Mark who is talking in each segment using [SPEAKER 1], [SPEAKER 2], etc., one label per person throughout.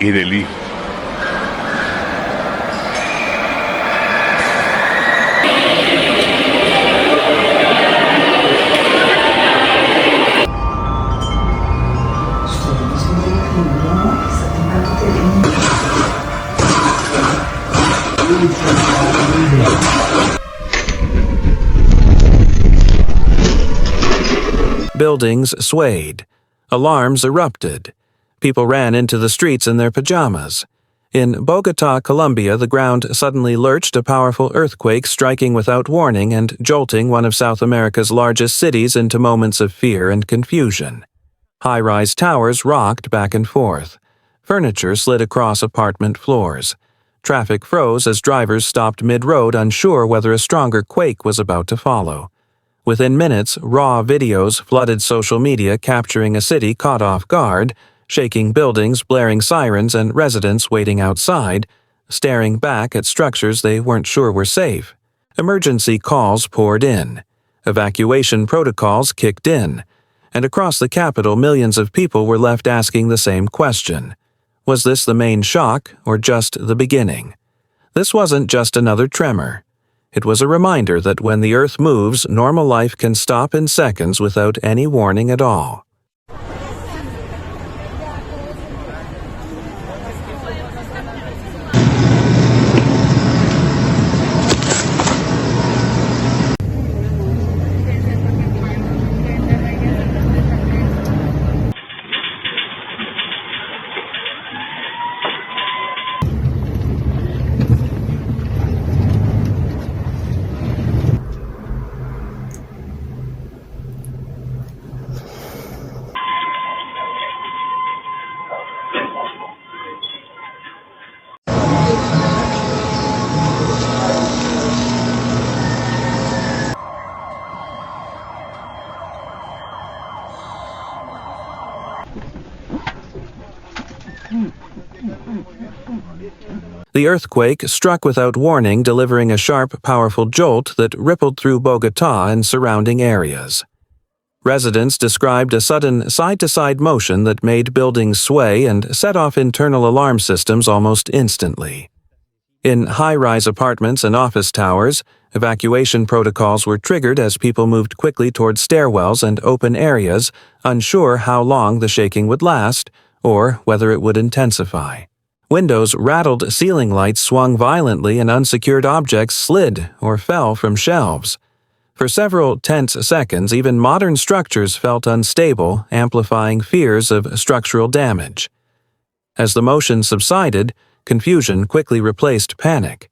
[SPEAKER 1] y del Hijo.
[SPEAKER 2] Buildings swayed. Alarms erupted. People ran into the streets in their pajamas. In Bogotá, Colombia, the ground suddenly lurched, a powerful earthquake striking without warning and jolting one of South America's largest cities into moments of fear and confusion. High-rise towers rocked back and forth. Furniture slid across apartment floors. Traffic froze as drivers stopped mid-road, unsure whether a stronger quake was about to follow. Within minutes, raw videos flooded social media capturing a city caught off guard, shaking buildings, blaring sirens, and residents waiting outside, staring back at structures they weren't sure were safe. Emergency calls poured in. Evacuation protocols kicked in. And across the capital, millions of people were left asking the same question. Was this the main shock, or just the beginning? This wasn't just another tremor. It was a reminder that when the earth moves, normal life can stop in seconds without any warning at all. The earthquake struck without warning, delivering a sharp, powerful jolt that rippled through Bogotá and surrounding areas. Residents described a sudden side-to-side motion that made buildings sway and set off internal alarm systems almost instantly. In high-rise apartments and office towers, evacuation protocols were triggered as people moved quickly toward stairwells and open areas, unsure how long the shaking would last or whether it would intensify. Windows rattled, ceiling lights swung violently, and unsecured objects slid or fell from shelves. For several tense seconds, even modern structures felt unstable, amplifying fears of structural damage. As the motion subsided, confusion quickly replaced panic.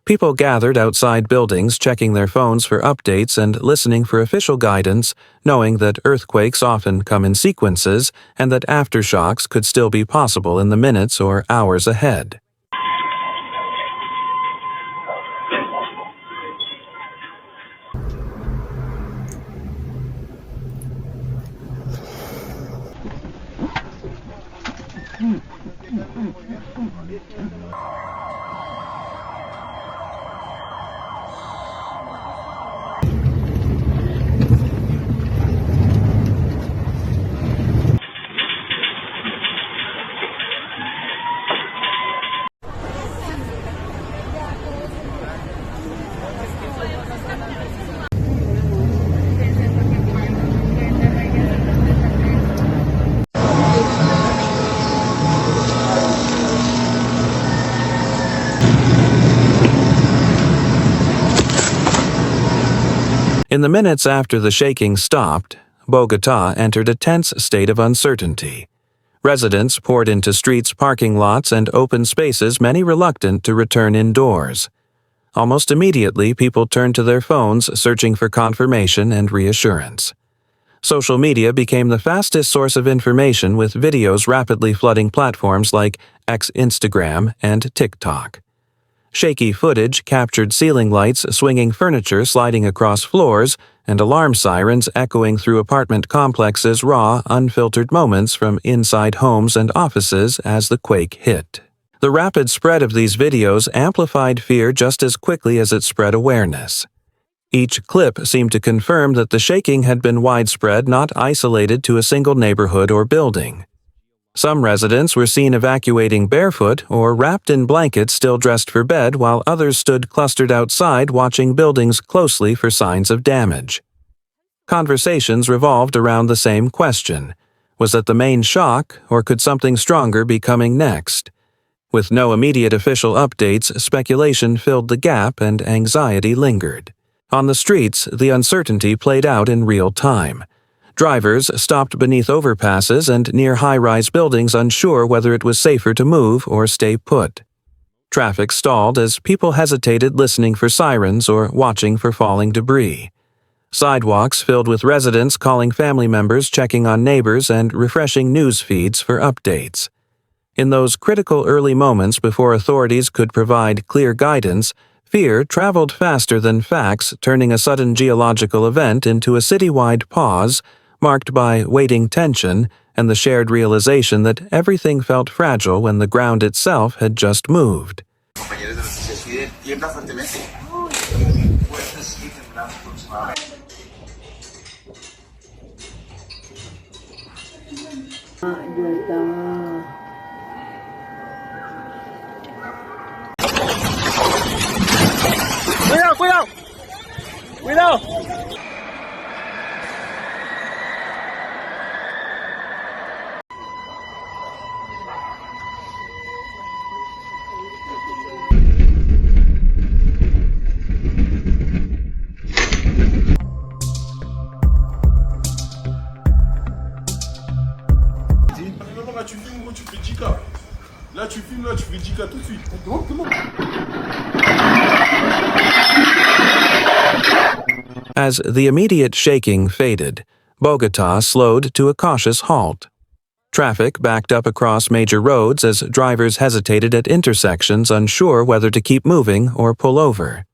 [SPEAKER 2] People gathered outside buildings, checking their phones for updates and listening for official guidance, knowing that earthquakes often come in sequences and that aftershocks could still be possible in the minutes or hours ahead. In the minutes after the shaking stopped, Bogotá entered a tense state of uncertainty. Residents poured into streets, parking lots, and open spaces, many reluctant to return indoors. Almost immediately, people turned to their phones, searching for confirmation and reassurance. Social media became the fastest source of information, with videos rapidly flooding platforms like Instagram, and TikTok. Shaky footage captured ceiling lights, swinging furniture sliding across floors, and alarm sirens echoing through apartment complexes, raw, unfiltered moments from inside homes and offices as the quake hit. The rapid spread of these videos amplified fear just as quickly as it spread awareness. Each clip seemed to confirm that the shaking had been widespread, not isolated to a single neighborhood or building. Some residents were seen evacuating barefoot or wrapped in blankets still dressed for bed, while others stood clustered outside watching buildings closely for signs of damage. Conversations revolved around the same question. Was it the main shock, or could something stronger be coming next? With no immediate official updates, speculation filled the gap and anxiety lingered. On the streets, the uncertainty played out in real time. Drivers stopped beneath overpasses and near high-rise buildings, unsure whether it was safer to move or stay put. Traffic stalled as people hesitated, listening for sirens or watching for falling debris. Sidewalks filled with residents calling family members, checking on neighbors, and refreshing news feeds for updates. In those critical early moments before authorities could provide clear guidance, fear traveled faster than facts, turning a sudden geological event into a citywide pause, marked by waiting tension and the shared realization that everything felt fragile when the ground itself had just moved.
[SPEAKER 1] ¡Cuidado, cuidado! ¡Cuidado!
[SPEAKER 3] Là, tu filmes, gros, tu fais 10K. Là, tu filmes, là, tu fais 10K tout de suite.
[SPEAKER 2] As the immediate shaking faded, Bogotá slowed to a cautious halt. Traffic backed up across major roads as drivers hesitated at intersections, unsure whether to keep moving or pull over.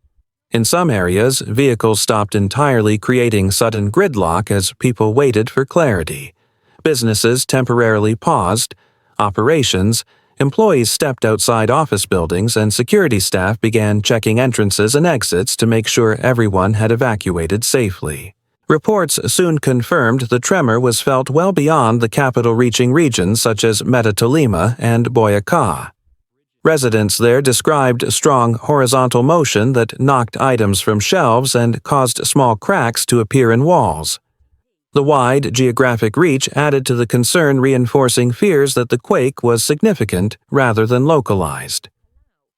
[SPEAKER 2] In some areas, vehicles stopped entirely, creating sudden gridlock as people waited for clarity. Businesses temporarily paused. Operations, employees stepped outside office buildings, and security staff began checking entrances and exits to make sure everyone had evacuated safely. Reports soon confirmed the tremor was felt well beyond the capital-reaching regions such as Medellín and Boyacá. Residents there described strong horizontal motion that knocked items from shelves and caused small cracks to appear in walls. The wide geographic reach added to the concern, reinforcing fears that the quake was significant rather than localized.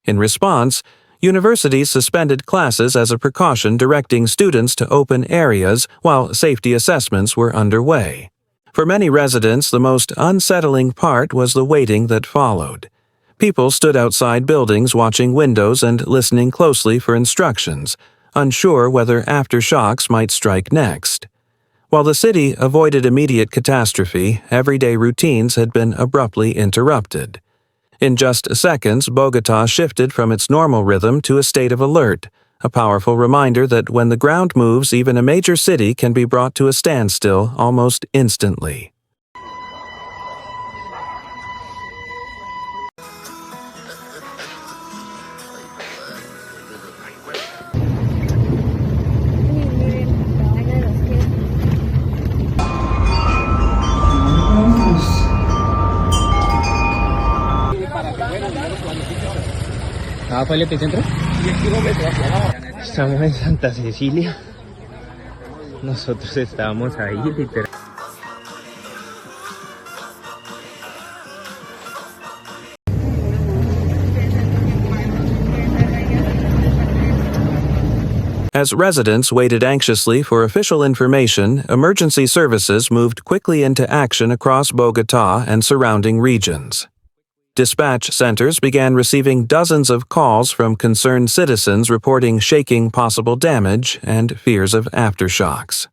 [SPEAKER 2] In response, universities suspended classes as a precaution, directing students to open areas while safety assessments were underway. For many residents, the most unsettling part was the waiting that followed. People stood outside buildings, watching windows and listening closely for instructions, unsure whether aftershocks might strike next. While the city avoided immediate catastrophe, everyday routines had been abruptly interrupted. In just seconds, Bogotá shifted from its normal rhythm to a state of alert, a powerful reminder that when the ground moves, even a major city can be brought to a standstill almost instantly.
[SPEAKER 1] ¿Acá fue el epicentro? 10 kilómetros. Estamos en Santa Cecilia. Nosotros estábamos ahí, literal.
[SPEAKER 2] As residents waited anxiously for official information, emergency services moved quickly into action across Bogotá and surrounding regions. Dispatch centers began receiving dozens of calls from concerned citizens reporting shaking possible damage and fears of aftershocks.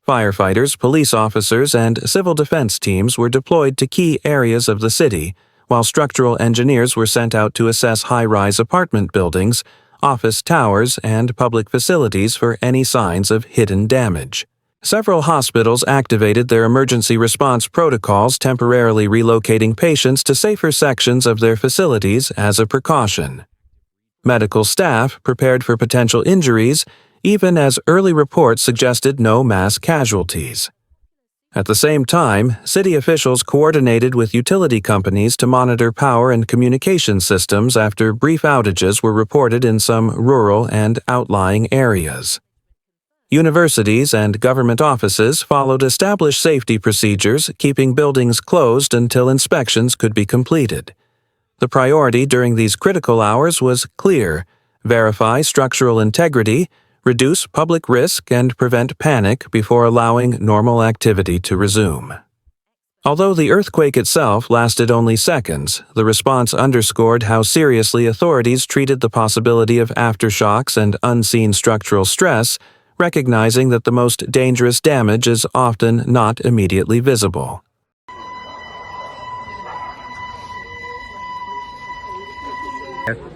[SPEAKER 2] Firefighters, police officers, and civil defense teams were deployed to key areas of the city, while structural engineers were sent out to assess high-rise apartment buildings, office towers, and public facilities for any signs of hidden damage. Several hospitals activated their emergency response protocols, temporarily relocating patients to safer sections of their facilities as a precaution. Medical staff prepared for potential injuries, even as early reports suggested no mass casualties. At the same time, city officials coordinated with utility companies to monitor power and communication systems after brief outages were reported in some rural and outlying areas. Universities and government offices followed established safety procedures, keeping buildings closed until inspections could be completed. The priority during these critical hours was clear: verify structural integrity, reduce public risk, and prevent panic before allowing normal activity to resume. Although the earthquake itself lasted only seconds, the response underscored how seriously authorities treated the possibility of aftershocks and unseen structural stress, recognizing that the most dangerous damage is often not immediately visible.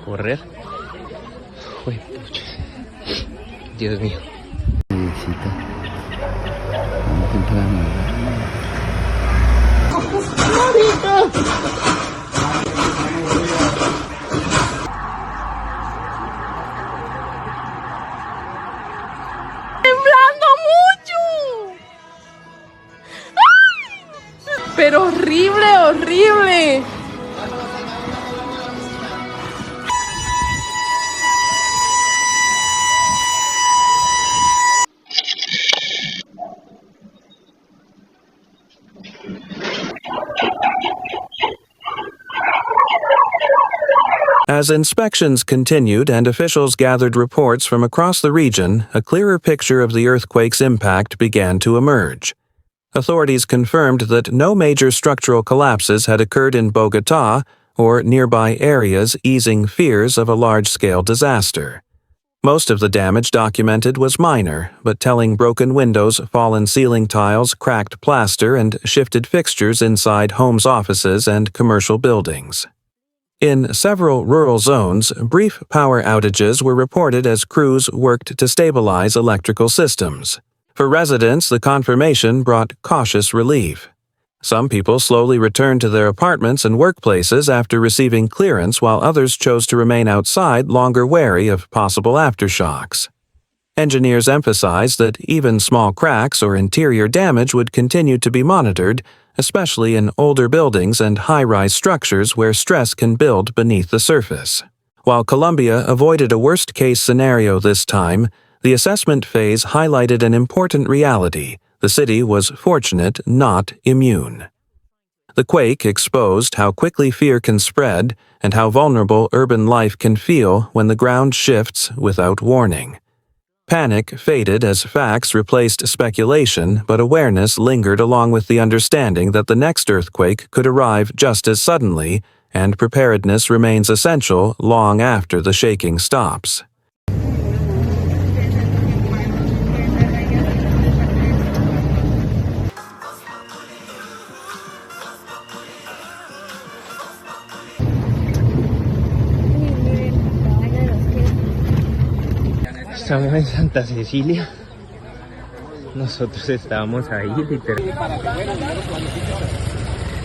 [SPEAKER 1] Correr. Uy, pucha. Dios mío.
[SPEAKER 4] ¡Temblando mucho! ¡Ay! Pero horrible, horrible.
[SPEAKER 2] As inspections continued and officials gathered reports from across the region, a clearer picture of the earthquake's impact began to emerge. Authorities confirmed that no major structural collapses had occurred in Bogotá or nearby areas, easing fears of a large-scale disaster. Most of the damage documented was minor, but telling broken windows, fallen ceiling tiles, cracked plaster, and shifted fixtures inside homes' offices and commercial buildings. In several rural zones, brief power outages were reported as crews worked to stabilize electrical systems. For residents, the confirmation brought cautious relief. Some people slowly returned to their apartments and workplaces after receiving clearance, while others chose to remain outside, longer wary of possible aftershocks. Engineers emphasized that even small cracks or interior damage would continue to be monitored, especially in older buildings and high-rise structures where stress can build beneath the surface. While Colombia avoided a worst-case scenario this time, the assessment phase highlighted an important reality: the city was fortunate, not immune. The quake exposed how quickly fear can spread and how vulnerable urban life can feel when the ground shifts without warning. Panic faded as facts replaced speculation, but awareness lingered along with the understanding that the next earthquake could arrive just as suddenly, and preparedness remains essential long after the shaking stops.
[SPEAKER 1] Estamos en Santa Cecilia. Nosotros estábamos ahí, literal.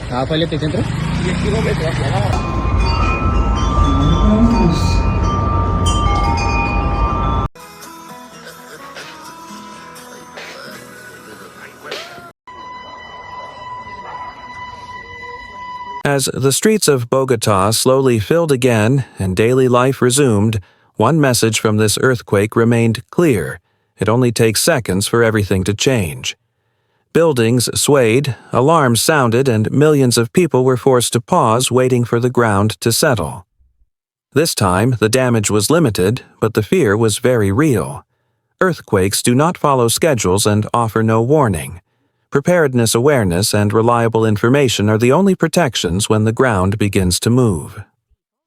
[SPEAKER 1] ¿Ah, fue el epicentro? 10 kilómetros hacia abajo.
[SPEAKER 2] As the streets of Bogotá slowly filled again and daily life resumed, one message from this earthquake remained clear: it only takes seconds for everything to change. Buildings swayed, alarms sounded, and millions of people were forced to pause, waiting for the ground to settle. This time, the damage was limited, but the fear was very real. Earthquakes do not follow schedules and offer no warning. Preparedness awareness and reliable information are the only protections when the ground begins to move.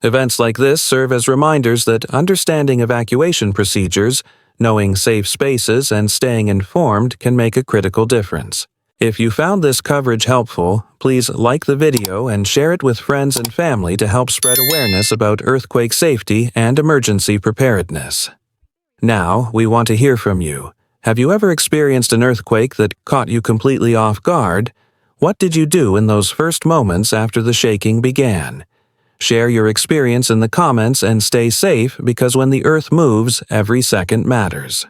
[SPEAKER 2] Events like this serve as reminders that understanding evacuation procedures, knowing safe spaces, and staying informed can make a critical difference. If you found this coverage helpful, please like the video and share it with friends and family to help spread awareness about earthquake safety and emergency preparedness. Now, we want to hear from you. Have you ever experienced an earthquake that caught you completely off guard? What did you do in those first moments after the shaking began? Share your experience in the comments and stay safe, because when the earth moves, every second matters.